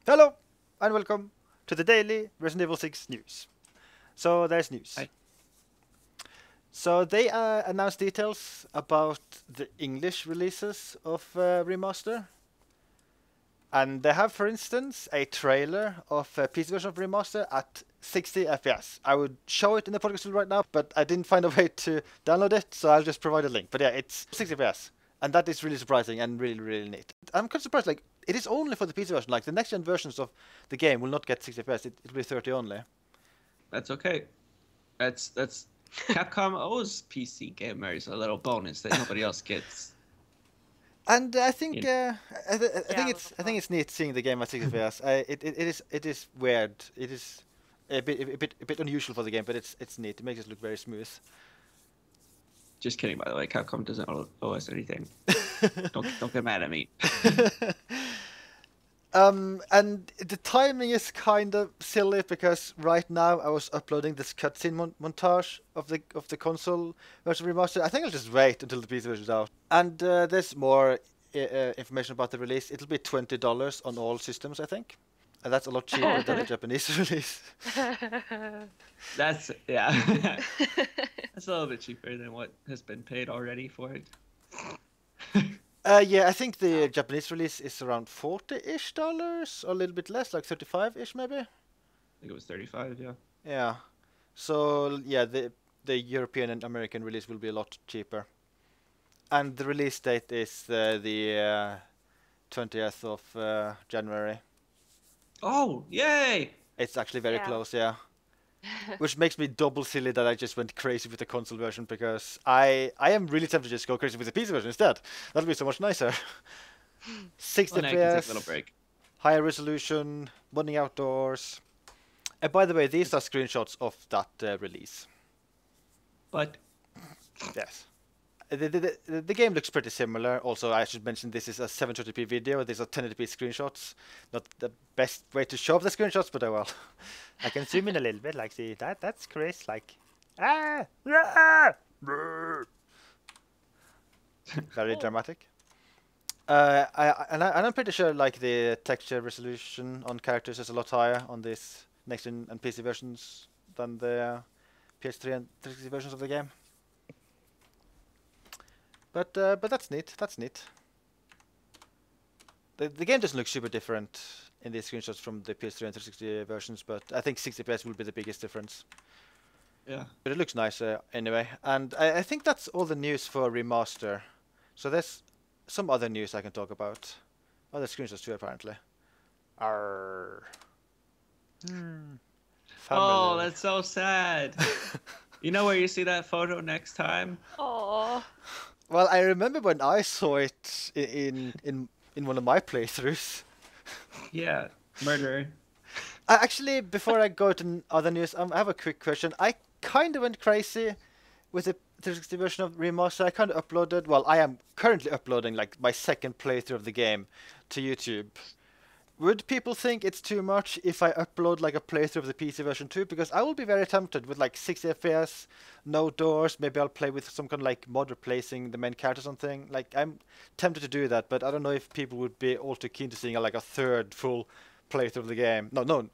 Hello and welcome to the daily Resident Evil 6 news. So there's news. Hi. So they announced details about the English releases of REmaster. And they have, for instance, a trailer of a PC version of REmaster at 60 FPS. I would show it in the podcast right now, but I didn't find a way to download it, so I'll just provide a link. But yeah, it's 60 FPS. And that is really surprising and really, really neat. I'm kind of surprised, like, it is only for the PC version. Like, the next-gen versions of the game will not get 60 FPS. It'll be 30 only. That's okay. That's Capcom owes PC gamers a little bonus that nobody else gets. And I think Yeah. I think it's neat seeing the game at 60 FPS. It is weird. It is a bit unusual for the game, but it's neat. It makes it look very smooth. Just kidding, by the way. Capcom doesn't owe us anything. Don't get mad at me. And the timing is kind of silly because right now I was uploading this cutscene montage of the console version remastered. I think I'll just wait until the PC version is out. And there's more information about the release. It'll be $20 on all systems, I think. And that's a lot cheaper than the Japanese release. That's yeah. That's a little bit cheaper than what has been paid already for it. Yeah, I think the Japanese release is around $40-ish, or a little bit less, like 35-ish maybe. I think it was 35. Yeah. Yeah. So yeah, the European and American release will be a lot cheaper. And the release date is the 20th of January. Oh, yay! It's actually very close, yeah. Which makes me double silly that I just went crazy with the console version because I am really tempted to just go crazy with the PC version instead. That'll be so much nicer. 60 Well, now you can take a FPS, little break. higher resolution, running outdoors. And by the way, these are screenshots of that release. But Yes. The game looks pretty similar. Also, I should mention this is a 720p video. These are 1080p screenshots. Not the best way to show off the screenshots, but oh well. I can zoom in a little bit, like see that's Chris, like very dramatic. I'm pretty sure like the texture resolution on characters is a lot higher on this next gen and PC versions than the PS3 and 360 versions of the game. But that's neat. That's neat. The game doesn't look super different in these screenshots from the PS3 and 360 versions, but I think 60 FPS will be the biggest difference. yeah. But it looks nice anyway. And I think that's all the news for Remaster. So there's some other news I can talk about. Other screenshots too, apparently. Arr. Oh, that's so sad. You know where you see that photo next time? Oh. Well, I remember when I saw it in one of my playthroughs. Yeah, murderer. Actually, before I go to other news, I have a quick question. I kind of went crazy with the 360 version of Remaster. I kind of uploaded, well, I am currently uploading like my second playthrough of the game to YouTube. Would people think it's too much if I upload like a playthrough of the PC version too? Because I will be very tempted with like 60 FPS, no doors. Maybe I'll play with some kind of like mod replacing the main character or something. Like I'm tempted to do that, but I don't know if people would be all too keen to seeing like a third full playthrough of the game. No,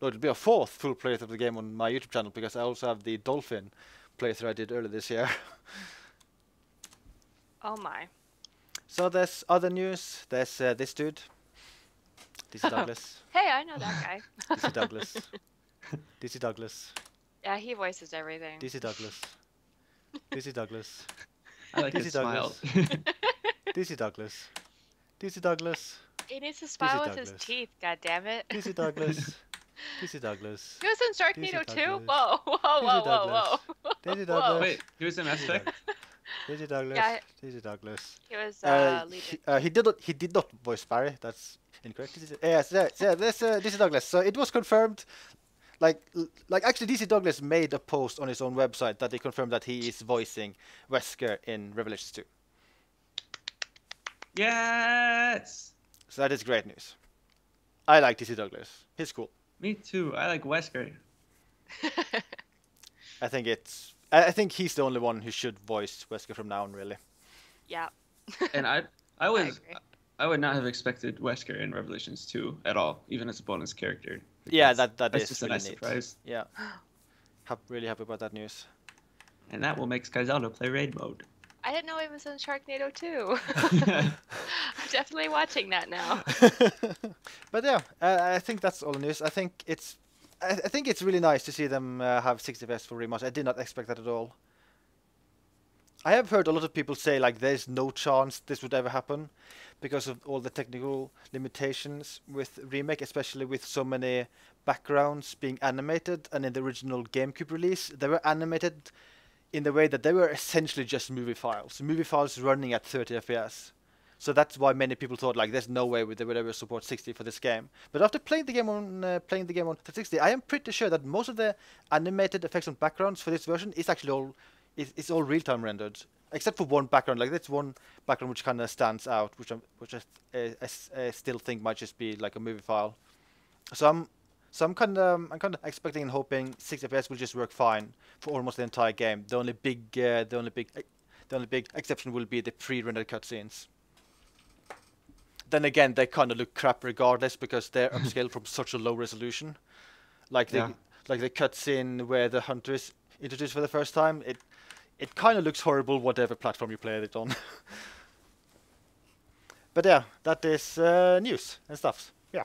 it'll be a fourth full playthrough of the game on my YouTube channel because I also have the Dolphin playthrough I did earlier this year. Oh my. So there's other news. There's this dude. DC Douglas. Hey, I know that guy. DC Douglas. DC Douglas. Yeah, he voices everything. DC Douglas. DC Douglas. I like DC his smile. DC Douglas. DC Douglas. He needs to smile with his Douglas. teeth, god damn it. DC Douglas. DC Douglas. He was in Sharknado DC 2? Douglas. Whoa, whoa, whoa, whoa, whoa. DC Whoa. Douglas. Wait, he was in Mass Effect? DC Douglas. Yeah. DC Douglas. He was leading. He did not voice Barry. That's incorrect. Yes, yeah, that's DC Douglas. So it was confirmed. Like actually, DC Douglas made a post on his own website that he confirmed that he is voicing Wesker in Revelations 2. Yes! So that is great news. I like DC Douglas. He's cool. Me too. I like Wesker. I think he's the only one who should voice Wesker from now on, really. Yeah. And I was agree. I would not have expected Wesker in Revelations 2 at all, even as a bonus character. Yeah, because that that's is just really a nice neat. surprise. Yeah, really happy about that news. And that will make Skyzaldo play raid mode. I didn't know he was in Sharknado 2. I'm definitely watching that now. But yeah, I think that's all the news. I think it's really nice to see them have 60 FPS for remaster. I did not expect that at all. I have heard a lot of people say like there's no chance this would ever happen because of all the technical limitations with remake, especially with so many backgrounds being animated, and in the original GameCube release they were animated in the way that they were essentially just movie files running at 30 FPS. So that's why many people thought like there's no way they would ever support 60 for this game. But after playing the game on 360, I am pretty sure that most of the animated effects on backgrounds for this version is actually all it's all real-time rendered, except for one background. Like that's one background which kind of stands out, which I still think might just be like a movie file. So I'm kind of expecting and hoping 60 FPS will just work fine for almost the entire game. The only big exception will be the pre-rendered cutscenes. Then again, they kind of look crap regardless because they're upscaled from such a low resolution. Like the cutscene where the hunter is introduced for the first time, it kind of looks horrible whatever platform you play it on. But yeah, that is news and stuff. Yeah.